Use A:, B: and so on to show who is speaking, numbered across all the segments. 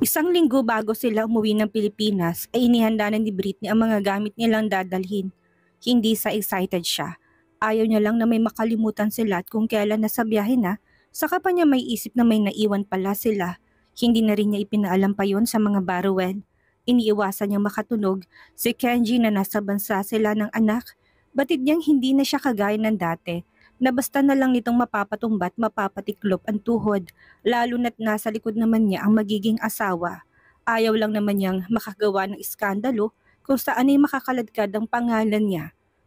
A: Isang linggo bago sila umuwi ng Pilipinas ay inihanda na ni Britney ang mga gamit nilang dadalhin. Hindi sa excited siya. Ayaw niya lang na may makalimutan sila at kung kailan nasa biyahe na, saka pa niya may isip na may naiwan pala sila. Hindi na rin niya ipinaalam pa yon sa mga Barruel. Iniiwasan niyang makatunog si Kenji na nasa bansa sila ng anak. Batid niyang hindi na siya kagaya ng dati, na basta na lang nitong mapapatumbat mapapatiklop ang tuhod, lalo na't nasa likod naman niya ang magiging asawa. Ayaw lang naman niyang makagawa ng iskandalo kung saan ay makakaladkad ang pangalan niya.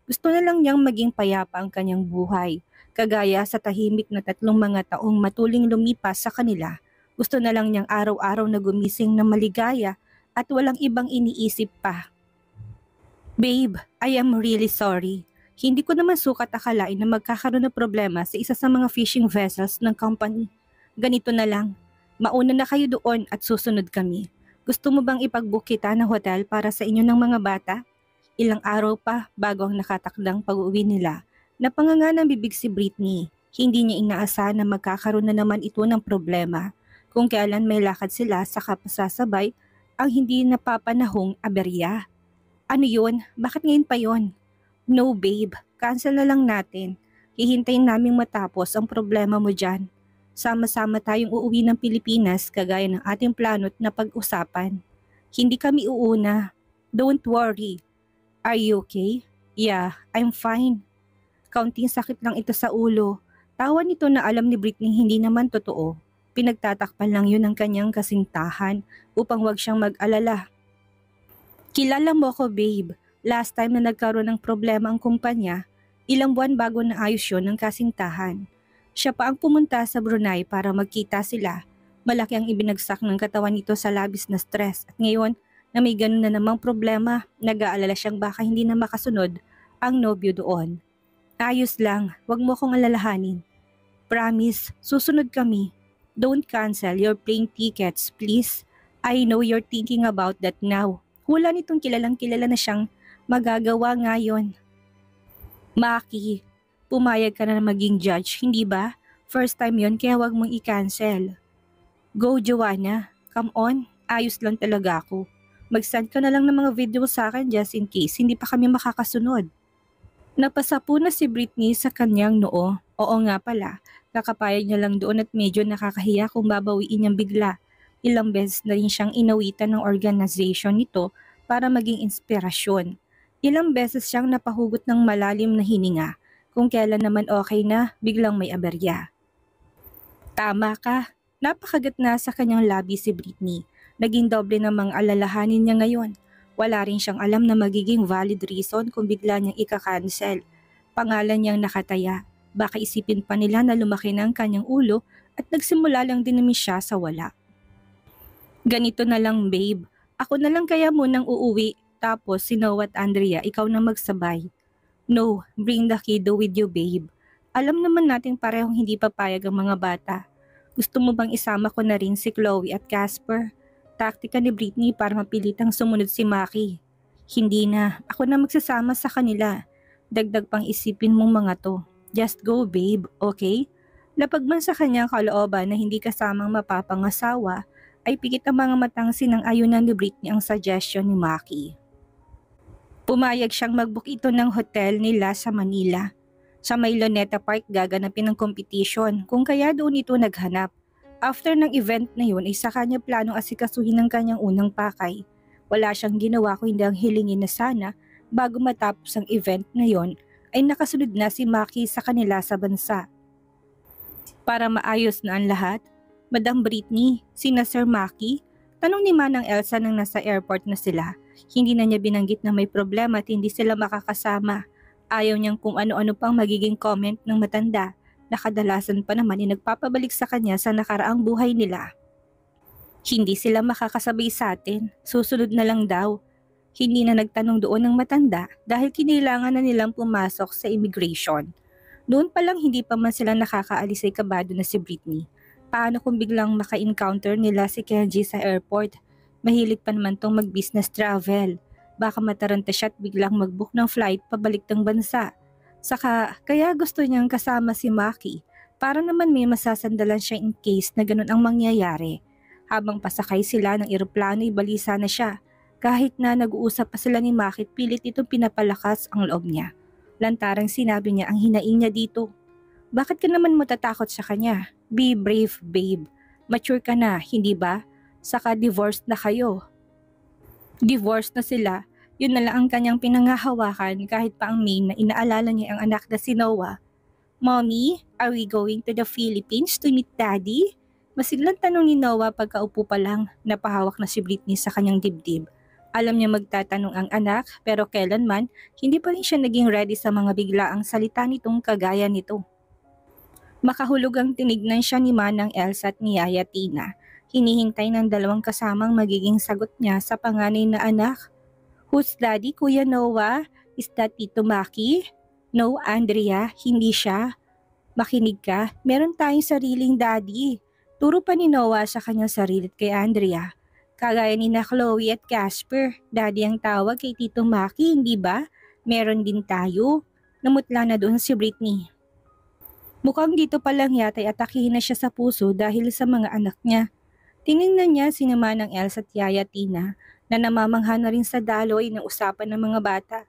A: Gusto na lang niyang maging payapa ang kanyang buhay, kagaya sa tahimik na 3 mga taong matuling lumipas sa kanila. Gusto na lang niyang araw-araw na gumising na maligaya at walang ibang iniisip pa. Babe, I am really sorry. Hindi ko naman sukat akalain na magkakaroon ng problema sa isa sa mga fishing vessels ng company. Ganito na lang, mauna na kayo doon at susunod kami. Gusto mo bang ipag-book kita ng hotel para sa inyo ng mga bata? Ilang araw pa bago ang nakatakdang pag-uwi nila. Napanganga ng bibig si Britney. Hindi niya inaasahan na magkakaroon na naman ito ng problema. Kung kailan may lakad sila sa kapasasabay ang hindi napapanahong aberya. Ano yun? Bakit ngayon pa yun? No babe, cancel na lang natin. Hihintayin naming matapos ang problema mo dyan. Sama-sama tayong uuwi ng Pilipinas kagaya ng ating plano't na pag-usapan. Hindi kami uuna. Don't worry. Are you okay? Yeah, I'm fine. Kaunting sakit lang ito sa ulo. Tawa nito na alam ni Britney hindi naman totoo. Pinagtatakpan lang yun ng kanyang kasintahan upang wag siyang mag-alala. Kilala mo ko babe, last time na nagkaroon ng problema ang kumpanya, ilang buwan bago naayos yun ng kasintahan. Siya pa ang pumunta sa Brunei para magkita sila. Malaki ang ibinagsak ng katawan nito sa labis na stress at ngayon na may ganun na namang problema, nag-aalala siyang baka hindi na makasunod ang nobyo doon. Ayos lang, wag mo akong alalahanin. Promise, susunod kami. Don't cancel your plane tickets, please. I know you're thinking about that now. Hula nitong kilalang-kilala na siyang magagawa ngayon. Maki, pumayag ka na maging judge, hindi ba? First time yon kaya wag mong i-cancel. Go Joanna, come on, ayos lang talaga ako. Mag-send ka na lang ng mga video sa akin just in case hindi pa kami makakasunod. Napasapo na si Britney sa kanyang noo. Oo nga pala, kakapayag niya lang doon at medyo nakakahiya kung babawiin niyang bigla. Ilang beses na rin siyang inawitan ng organization nito para maging inspirasyon. Ilang beses siyang napahugot ng malalim na hininga. Kung kailan naman okay na, biglang may aberya. Tama ka, napakagat na sa kanyang labi si Britney. Naging doble ng mga alalahanin niya ngayon. Wala rin siyang alam na magiging valid reason kung bigla niyang ika-cancel. Pangalan niyang nakataya. Baka isipin pa nila na lumaki na ang kanyang ulo at nagsimula lang din naman siya sa wala. Ganito na lang babe, ako na lang kaya munang uuwi tapos si Noah at Andrea ikaw na magsabay. No, bring the kiddo with you babe. Alam naman natin parehong hindi papayag ang mga bata. Gusto mo bang isama ko na rin si Chloe at Casper? Taktika ni Britney para mapilitang sumunod si Maki. Hindi na, ako na magsasama sa kanila. Dagdag pang isipin mong mga to. Just go babe, okay? Lapag man sa kanyang kalooban na hindi kasamang mapapangasawa, ay pikit ang mga matang sinang-ayunan ni Britney ang suggestion ni Maki. Pumayag siyang mag-book ito ng hotel nila sa Manila. Sa may Luneta Park gaganapin ang competition kung kaya doon ito naghanap. After ng event na yun ay sa kanya planong asikasuhin ng kanyang unang pakay. Wala siyang ginawa kung hindi ang hilingin na sana bago matapos ang event na yun ay nakasunod na si Maki sa kanila sa bansa. Para maayos na ang lahat, Madam Britney, sina Sir Maki, tanong ni Manang Elsa nang nasa airport na sila. Hindi na niya binanggit na may problema at hindi sila makakasama. Ayaw niyang kung ano-ano pang magiging comment ng matanda. Nakadalasan pa naman ay nagpapabalik sa kanya sa nakaraang buhay nila. Hindi sila makakasabay sa atin, susunod na lang daw. Hindi na nagtanong doon ng matanda dahil kinailangan na nilang pumasok sa immigration. Noon pa lang hindi pa man sila nakakaalis ay kabado na si Britney. Paano kung biglang maka-encounter nila si Kenji sa airport? Mahilig pa naman tong mag-business travel. Baka mataranta siya at biglang mag-book ng flight pabalik ng bansa. Saka kaya gusto niyang kasama si Maki para naman may masasandalan siya in case na ganun ang mangyayari. Habang pasakay sila ng eroplano ay balisa na siya. Kahit na nag-uusap pa sila ni Makit, pilit itong pinapalakas ang loob niya. Lantarang sinabi niya ang hinaing niya dito. Bakit ka naman matatakot sa kanya? Be brave, babe. Mature ka na, hindi ba? Saka divorced na kayo. Divorced na sila, yun na lang ang kanyang pinanghahawakan kahit pa ang main na inaalala niya ang anak na si Noah. Mommy, are we going to the Philippines to meet Daddy? Masiglang tanong ni Noah pagkaupo pa lang, napahawak na si Britney sa kanyang dibdib. Alam niya magtatanong ang anak pero kailanman hindi pa rin siya naging ready sa mga biglaang salita nitong kagaya nito. Makahulog ang tinignan siya ni Manang Elsa at ni Yaya Tina. Hinihintay ng dalawang kasamang magiging sagot niya sa panganay na anak. Who's Daddy, Kuya Noah? Is that Tito Maki? No, Andrea, hindi siya. Makinig ka, meron tayong sariling daddy. Turo pa ni Noah sa kanyang sarili kay Andrea. Kagaya ni na Chloe at Casper, daddy ang tawag kay Tito Maki, hindi ba? Meron din tayo. Namutla na doon si Britney. Mukhang dito pa lang yata ay atakihin na siya sa puso dahil sa mga anak niya. Tinignan niya sinama ng Elsa at Yaya Tina na namamangha na rin sa daloy ng usapan ng mga bata.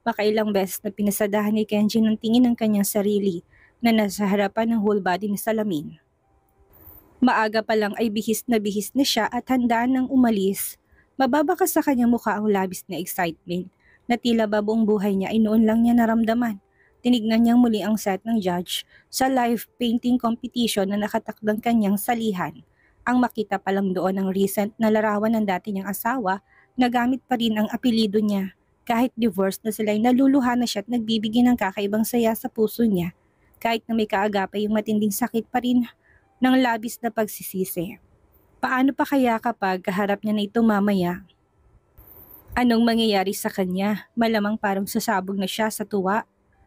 A: Makailang beses na pinasadahan ni Kenji ng tingin ng kanyang sarili na nasa harapan ng whole body ni Salamin. Maaga pa lang ay bihis na siya at handa nang umalis. Mababa ka sa kanyang mukha ang labis na excitement na tila ba buong buhay niya ay noon lang niya naramdaman. Tinignan niyang muli ang set ng judge sa live painting competition na nakatakdang kanyang salihan. Ang makita pa lang doon ang recent na larawan ng dati niyang asawa na gamit pa rin ang apelido niya. Kahit divorced na sila ay naluluha na siya at nagbibigay ng kakaibang saya sa puso niya. Kahit na may kaagapay yung matinding sakit pa rin ng labis na pagsisisi. Paano pa kaya kapag kaharap niya na ito mamaya? Anong mangyayari sa kanya? Malamang parang sasabog na siya sa tuwa.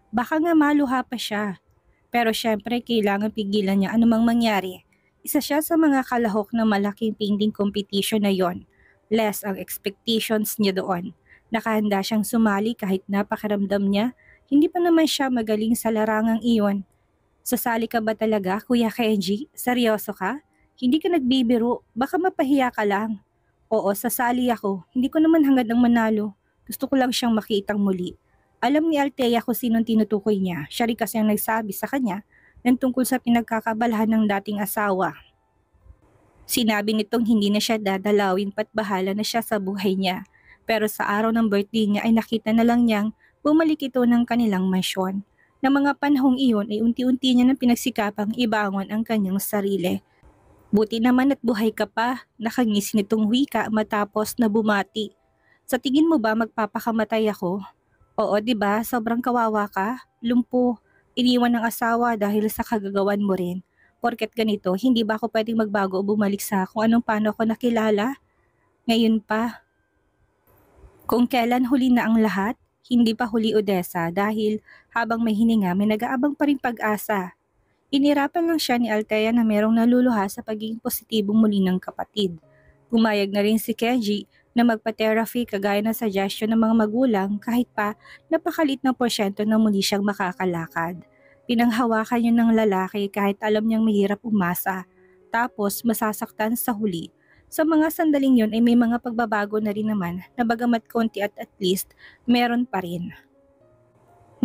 A: Baka nga maluha pa siya. Pero syempre kailangan pigilan niya anumang mangyari. Isa siya sa mga kalahok ng malaking painting competition na yon. Less ang expectations niya doon. Nakahanda siyang sumali kahit napakaramdam niya, hindi pa naman siya magaling sa larangang iyon. Sasali ka ba talaga, Kuya Kenji? Seryoso ka? Hindi ka nagbibiro, baka mapahiya ka lang. Oo, sasali ako, hindi ko naman hangad ang manalo. Gusto ko lang siyang makitang muli. Alam ni Althea kung sinong tinutukoy niya, siya rin kasi ang nagsabi sa kanya ng tungkol sa pinagkakabalahan ng dating asawa. Sinabi nitong hindi na siya dadalawin pat bahala na siya sa buhay niya. Pero sa araw ng birthday niya ay nakita na lang niyang bumalik ito ng kanilang mansyon. Na mga panahong iyon ay unti-unti niya nang pinagsikapang ibangon ang kanyang sarili. Buti naman at buhay ka pa, nakangisi nitong wika matapos na bumati. Sa tingin mo ba magpapakamatay ako? Oo, 'di ba? Sobrang kawawa ka. Lumpo, iniwan ng asawa dahil sa kagagawan mo rin. Porket ganito, hindi ba ako pwedeng magbago o bumalik sa kung anong paano ako nakilala? Ngayon pa. Kung kailan huli na ang lahat, hindi pa huli Odessa dahil habang may hininga may nag-aabang pa rin pag-asa. Inirapan lang siya ni Althea na merong naluluha sa pagiging positibong muli ng kapatid. Pumayag na rin si Kenji na magpa-therapy kagaya ng suggestion ng mga magulang kahit pa napakalit ng porsyento na muli siyang makakalakad. Pinanghawakan niya ng lalaki kahit alam niyang mahirap umasa. Tapos masasaktan sa huli. Sa mga sandaling yon ay may mga pagbabago na rin naman na bagamat konti at least meron pa rin.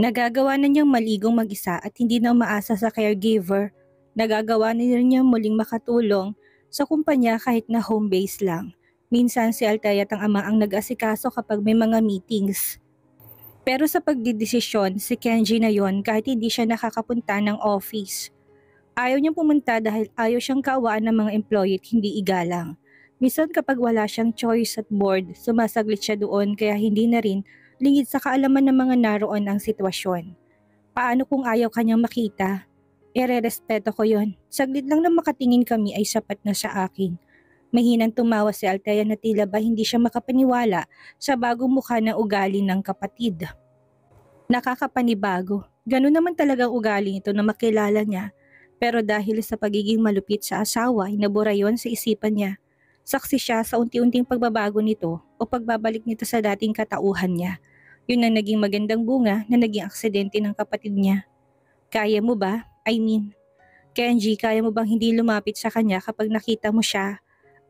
A: Nagagawa na niyang maligong mag-isa at hindi na umaasa sa caregiver. Nagagawa na rin niyang muling makatulong sa kumpanya kahit na home base lang. Minsan si Althea at ang ama ang nag-asikaso kapag may mga meetings. Pero sa pagdidesisyon, si Kenji na yon kahit hindi siya nakakapunta ng office. Ayaw niyang pumunta dahil ayaw siyang kaawaan ng mga employee at hindi igalang. Minsan kapag wala siyang choice at board, sumasaglit siya doon kaya hindi na rin lingid sa kaalaman ng mga naroon ang sitwasyon. Paano kung ayaw kanyang makita? Ere-respeto ko yon. Saglit lang na makatingin kami ay sapat na sa akin. Mahinang tumawa si Althea na tila ba hindi siya makapaniwala sa bagong mukha ng ugali ng kapatid. Nakakapanibago. Ganun naman talagang ugali nito na makilala niya. Pero dahil sa pagiging malupit sa asawa ay nabura yon sa isipan niya. Saksi siya sa unti-unting pagbabago nito o pagbabalik nito sa dating katauhan niya. Yun ang naging magandang bunga na naging aksidente ng kapatid niya. Kaya mo ba? Kenji, kaya mo bang hindi lumapit sa kanya kapag nakita mo siya?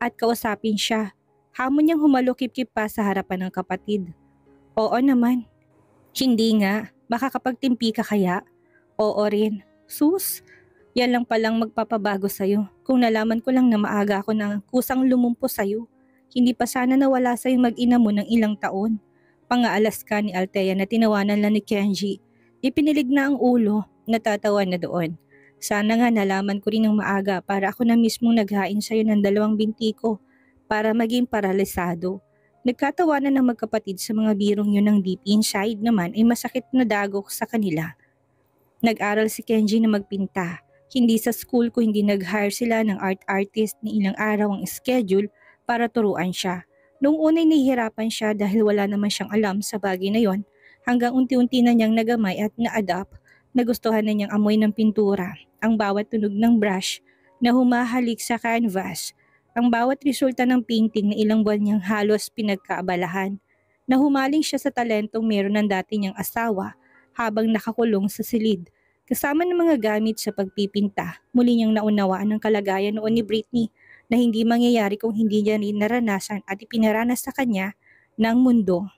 A: at kausapin siya. Hamon niyang humalukip-kip pa sa harapan ng kapatid. Oo naman. Hindi nga. Makakapagtimpi ka kaya? Oo rin. Sus, yan lang palang magpapabago sa'yo. Kung nalaman ko lang na maaga ako na kusang lumumpo sa'yo, hindi pa sana nawala sa'yo mag-ina mo ng ilang taon. Pangaalas ka ni Althea na tinawanan lang ni Kenji. Ipinilig na ang ulo, natatawa na doon. Sana nga nalaman ko rin ng maaga para ako na mismong naghain sa'yo ng 2 binti ko para maging paralisado. Nagkatawanan ng magkapatid sa mga birong yun ng deep inside naman ay masakit na dagok sa kanila. Nag-aral si Kenji na magpinta. Hindi sa school ko hindi nag-hire sila ng art artist ni ilang araw ang schedule para turuan siya. Noong unay nahihirapan siya dahil wala naman siyang alam sa bagay na yon, hanggang unti-unti na niyang nagamay at na-adapt, nagustuhan na niyang amoy ng pintura, ang bawat tunog ng brush na humahalik sa canvas, ang bawat resulta ng painting na ilang buwan niyang halos pinagkaabalahan. Nahumaling siya sa talentong meron ng dati niyang asawa habang nakakulong sa silid. Kasama ng mga gamit sa pagpipinta, muli niyang naunawaan ang kalagayan noon ni Britney na hindi mangyayari kung hindi niya rin naranasan at ipinaranas sa kanya ng mundo.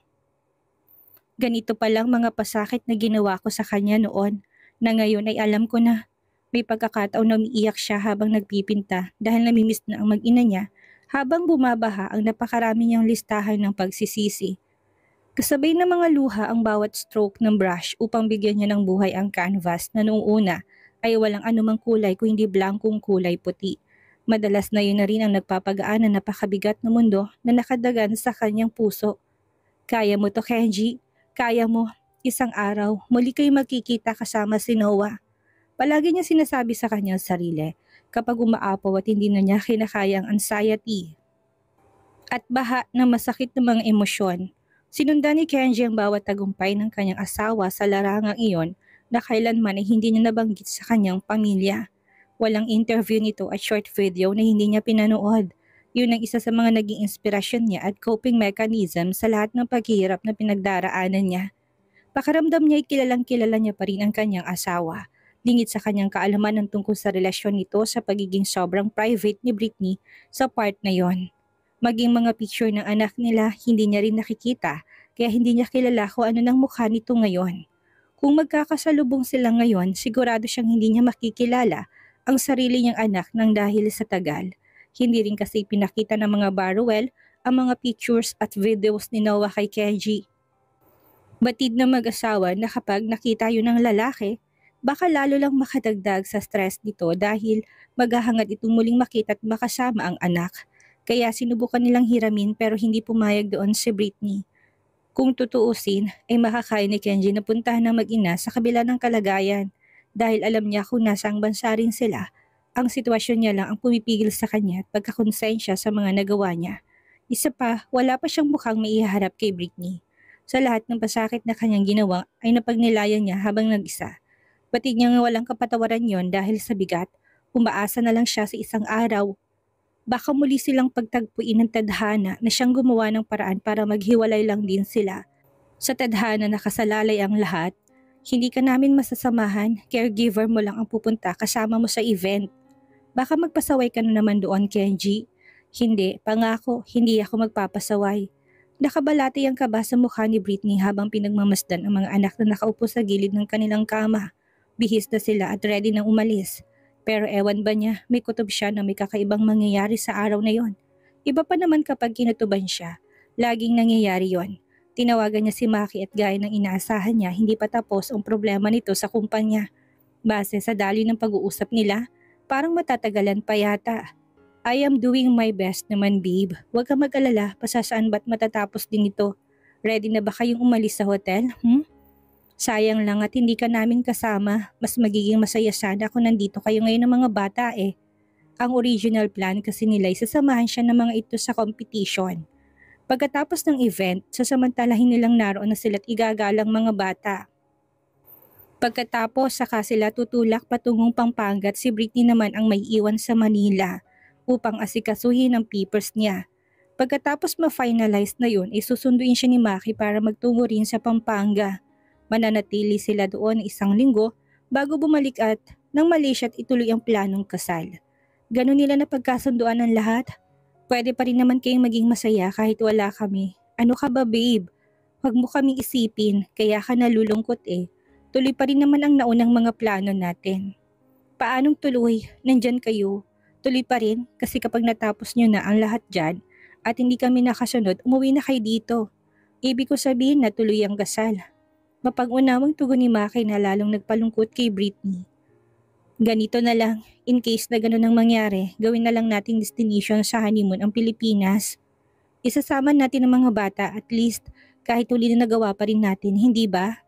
A: Ganito palang mga pasakit na ginawa ko sa kanya noon na ngayon ay alam ko na. May pagkakataon na umiiyak siya habang nagpipinta dahil namimiss na ang mag-ina niya habang bumabaha ang napakarami niyang listahan ng pagsisisi. Kasabay ng mga luha ang bawat stroke ng brush upang bigyan niya ng buhay ang canvas na noong una ay walang anumang kulay kung hindi blankong kulay puti. Madalas na yun na rin ang nagpapagaan ng napakabigat na mundo na nakadagan sa kanyang puso. Kaya mo to, Kenji. Kaya mo. Isang araw, muli kayo magkikita kasama si Noah. Palagi niya sinasabi sa kanyang sarili kapag umaapaw at hindi na niya kinakaya ang anxiety at baha na masakit na mga emosyon. Sinundan ni Kenji ang bawat tagumpay ng kanyang asawa sa larangang iyon na kailanman ay hindi niya nabanggit sa kanyang pamilya. Walang interview nito at short video na hindi niya pinanood. Yun ang isa sa mga naging inspirasyon niya at coping mechanism sa lahat ng paghihirap na pinagdaraanan niya. Pakaramdam niya ay kilalang kilala niya pa rin ang kanyang asawa. Lingid sa kanyang kaalaman ng tungkol sa relasyon nito sa pagiging sobrang private ni Britney sa part na yon. Maging mga picture ng anak nila, hindi niya rin nakikita, kaya hindi niya kilala kung ano ng mukha nito ngayon. Kung magkakasalubong sila ngayon, sigurado siyang hindi niya makikilala ang sarili niyang anak nang dahil sa tagal. Hindi rin kasi pinakita ng mga Barruel ang mga pictures at videos ni Noah kay Kenji. Batid na mag-asawa na kapag nakita yun ng lalaki, baka lalo lang makadagdag sa stress nito dahil maghahangad itong muling makita at makasama ang anak. Kaya sinubukan nilang hiramin pero hindi pumayag doon si Britney. Kung tutuusin, ay makakaya ni Kenji na puntahan ng mag-ina sa kabila ng kalagayan dahil alam niya kung nasang bansa rin sila, ang sitwasyon niya lang ang pumipigil sa kanya at pagkakonsensya sa mga nagawa niya. Isa pa, wala pa siyang mukhang maiharap kay Britney. Sa lahat ng pasakit na kanyang ginawa ay napagnilayan niya habang nag-isa. Batid niya nga walang kapatawaran yon dahil sa bigat, umaasa na lang siya sa isang araw. Baka muli silang pagtagpuin ng tadhana na siyang gumawa ng paraan para maghiwalay lang din sila. Sa tadhana nakasalalay ang lahat, hindi ka namin masasamahan, caregiver mo lang ang pupunta kasama mo sa event. Baka magpasaway ka na naman doon, Kenji. Hindi, pangako, hindi ako magpapasaway. Nakabalati ang kaba sa mukha ni Britney habang pinagmamasdan ang mga anak na nakaupo sa gilid ng kanilang kama. Bihis na sila at ready nang umalis. Pero ewan ba niya, may kutob siya na may kakaibang mangyayari sa araw na yon. Iba pa naman kapag kinutuban siya. Laging nangyayari yon. Tinawagan niya si Maki at gaya ng inaasahan niya, hindi pa tapos ang problema nito sa kumpanya. Base sa daloy ng pag-uusap nila, parang matatagalan pa yata. I am doing my best naman, babe. Huwag ka mag-alala, pasasaan ba't matatapos din ito. Ready na ba kayong umalis sa hotel? Sayang lang at hindi ka namin kasama. Mas magiging masaya sana kung nandito kayo ngayon ng mga bata eh. Ang original plan kasi nila ay sasamahan siya ng mga ito sa competition. Pagkatapos ng event, sasamantalahin nilang naroon na sila't igagalang mga bata. Pagkatapos saka sila tutulak patungong Pampanga at si Britney naman ang may iwan sa Manila upang asikasuhin ang papers niya. Pagkatapos ma-finalize na yun, isusunduin siya ni Maki para magtungo rin sa Pampanga. Mananatili sila doon 1 linggo bago bumalik at ng Malaysia at ituloy ang planong kasal. Ganon nila na pagkasunduan ng lahat. Pwede pa rin naman kayong maging masaya kahit wala kami. Ano ka ba, babe? Huwag mo kaming isipin, kaya ka nalulungkot eh. Tuloy pa rin naman ang naunang mga plano natin. Paanong tuloy? Nandyan kayo. Tuloy pa rin kasi kapag natapos nyo na ang lahat dyan at hindi kami nakasunod, umuwi na kayo dito. Ibig ko sabihin na tuloy ang kasal. Mapag-unawang tugon ni Maki na lalong nagpalungkot kay Britney. Ganito na lang, in case na ganun ang mangyari, gawin na lang nating destination sa honeymoon ang Pilipinas. Isasama natin ang mga bata at least kahit huli na nagawa pa rin natin, hindi ba?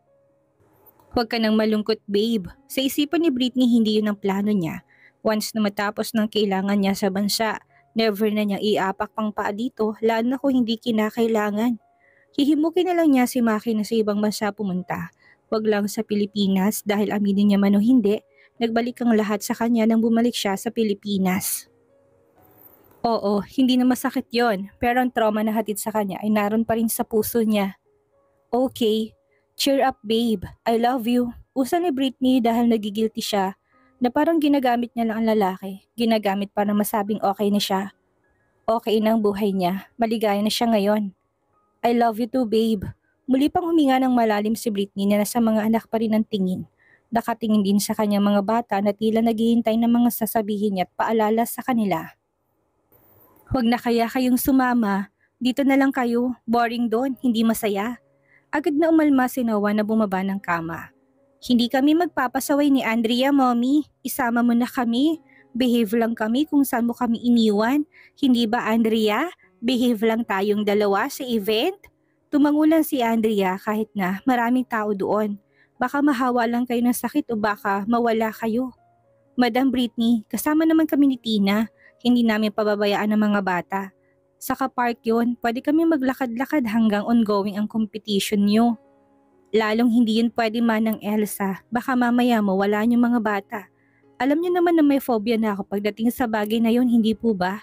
A: Huwag ka nang malungkot, babe. Sa isipan ni Britney, hindi yun ang plano niya. Once na matapos ng kailangan niya sa bansa, never na niya iapak pang paa dito, lalo na kung hindi kinakailangan. Hihimukin na lang niya si Maki na sa ibang bansa pumunta. Huwag lang sa Pilipinas dahil aminin niya man o hindi, nagbalik ang lahat sa kanya nang bumalik siya sa Pilipinas. Oo, hindi na masakit yon, pero ang trauma na hatid sa kanya ay naroon pa rin sa puso niya. Okay, cheer up babe, I love you. Usa ni Britney dahil nagigilty siya na parang ginagamit niya lang ang lalaki. Ginagamit para masabing okay na siya. Okay na ang buhay niya, maligaya na siya ngayon. I love you too babe. Muli pang huminga ng malalim si Britney na nasa mga anak pa rin ang tingin. Nakatingin din sa kanyang mga bata na tila naghihintay ng mga sasabihin niya at paalala sa kanila. Huwag na kaya kayong sumama. Dito na lang kayo. Boring doon, hindi masaya. Agad na umalma si Noah na bumaba ng kama. Hindi kami magpapasaway ni Andrea, mommy. Isama mo na kami. Behave lang kami kung saan mo kami iniwan. Hindi ba, Andrea? Behave lang tayong dalawa sa event? Tumangulan si Andrea kahit na maraming tao doon. Baka mahawa lang kayo ng sakit o baka mawala kayo. Madam Britney, kasama naman kami ni Tina. Hindi namin pababayaan ang mga bata. Saka park yun, pwede kami maglakad-lakad hanggang ongoing ang competition nyo. Lalong hindi yun pwede manang Elsa, baka mamaya mawala yung mga bata. Alam niyo naman na may phobia na ako pagdating sa bagay na yun, hindi po ba?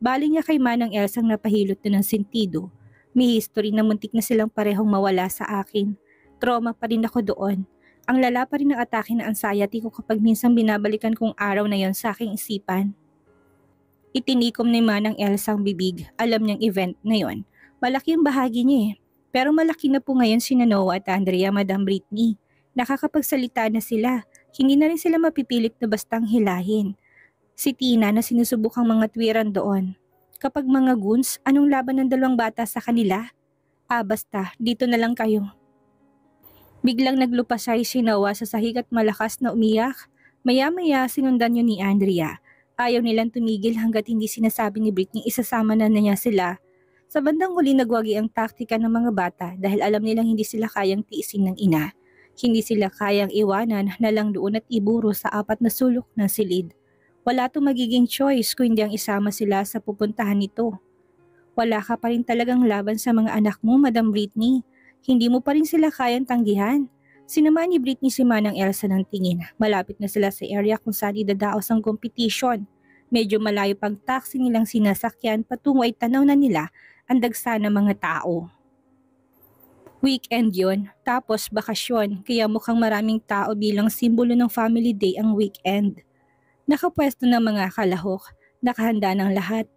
A: Bali niya kay manang Elsa ang napahilot na ng sentido. May history na muntik na silang parehong mawala sa akin. Trauma pa rin ako doon. Ang lala pa rin ng atake na anxiety ko kapag minsan binabalikan kong araw na yon sa aking isipan. Itinikom ni Manang Elsa ang bibig, alam niyang event na yon. Malaki ang bahagi niya eh. Pero malaki na po ngayon si Noah at Andrea, Madam Britney. Nakakapagsalita na sila. Hindi na rin sila mapipilit na bastang hilahin. Si Tina na sinusubukang mga tuwiran doon. Kapag mga goons, anong laban ng dalawang bata sa kanila? Basta, dito na lang kayo. Biglang naglupasay si Noah sa sahig at malakas na umiyak. Maya-maya sinundan yun ni Andrea. Ayaw nilang tumigil hanggat hindi sinasabi ni Britney isasama na niya sila. Sa bandang huli nagwagi ang taktika ng mga bata dahil alam nilang hindi sila kayang tiisin ng ina. Hindi sila kayang iwanan na lang doon at iburo sa apat na sulok ng silid. Wala itong magiging choice kung hindi ang isama sila sa pupuntahan nito. Wala ka pa rin talagang laban sa mga anak mo, Madam Britney. Hindi mo pa rin sila kayang tanggihan. Sinamahan ni Britney si Manang Elsa ng tingin. Malapit na sila sa area kung saan idadaos ang competition. Medyo malayo pang taxi nilang sinasakyan patungo ay tanaw na nila ang dagsa ng mga tao. Weekend yon, tapos bakasyon, kaya mukhang maraming tao bilang simbolo ng family day ang weekend. Nakapwesto ng mga kalahok, nakahanda ng lahat.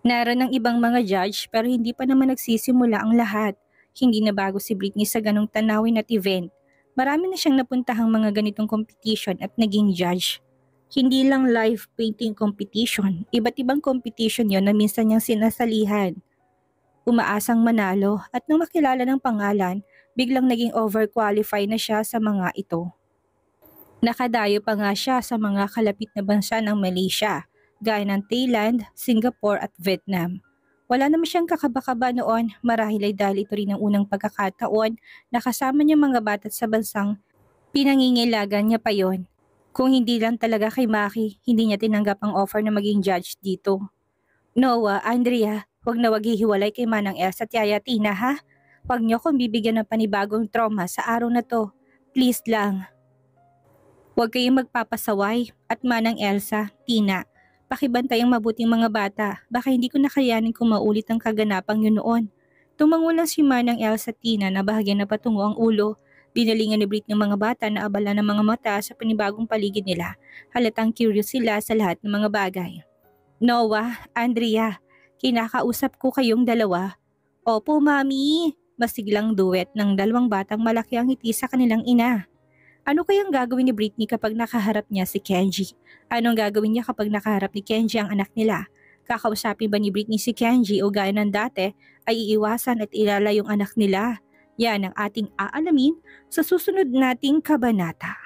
A: Naroon ang ibang mga judge pero hindi pa naman nagsisimula ang lahat. Hindi na bago si Britney sa ganong tanawin at event. Marami na siyang napuntahang mga ganitong competition at naging judge. Hindi lang live painting competition, iba't ibang competition yon na minsan niyang sinasalihan. Umaasang manalo at nung makilala ng pangalan, biglang naging overqualify na siya sa mga ito. Nakadayo pa nga siya sa mga kalapit na bansa ng Malaysia, gaya ng Thailand, Singapore at Vietnam. Wala naman siyang kakaba-kaba noon, marahil ay dahil ito rin ang unang pagkakataon na kasama niya mga bata sa bansang pinangingilagan niya pa yon. Kung hindi lang talaga kay Maki, hindi niya tinanggap ang offer na maging judge dito. Noah, Andrea, huwag na wag hihiwalay kay Manang Elsa at Yaya Tina ha? Huwag niyo akong bibigyan ng panibagong trauma sa araw na to. Please lang. Huwag kayong magpapasaway at Manang Elsa, Tina. Pakibantay ang mabuting mga bata, baka hindi ko nakayanin kung maulit ang kaganapang yun noon. Tumangulang si Manang Elsa at Tina na bahagya na patungo ang ulo. Binalingan ni Britney ng mga bata na abala ng mga mata sa panibagong paligid nila. Halatang curious sila sa lahat ng mga bagay. Noah, Andrea, Kinakausap ko kayong dalawa. Opo, Mami. Masiglang duet ng dalawang batang malaki ang ngiti sa kanilang ina. Ano kayang gagawin ni Britney kapag nakaharap niya si Kenji? Anong gagawin niya kapag nakaharap ni Kenji ang anak nila? Kakausapin ba ni Britney si Kenji o gaya ng dati ay iiwasan at ilala yung anak nila? Yan ang ating aalamin sa susunod nating kabanata.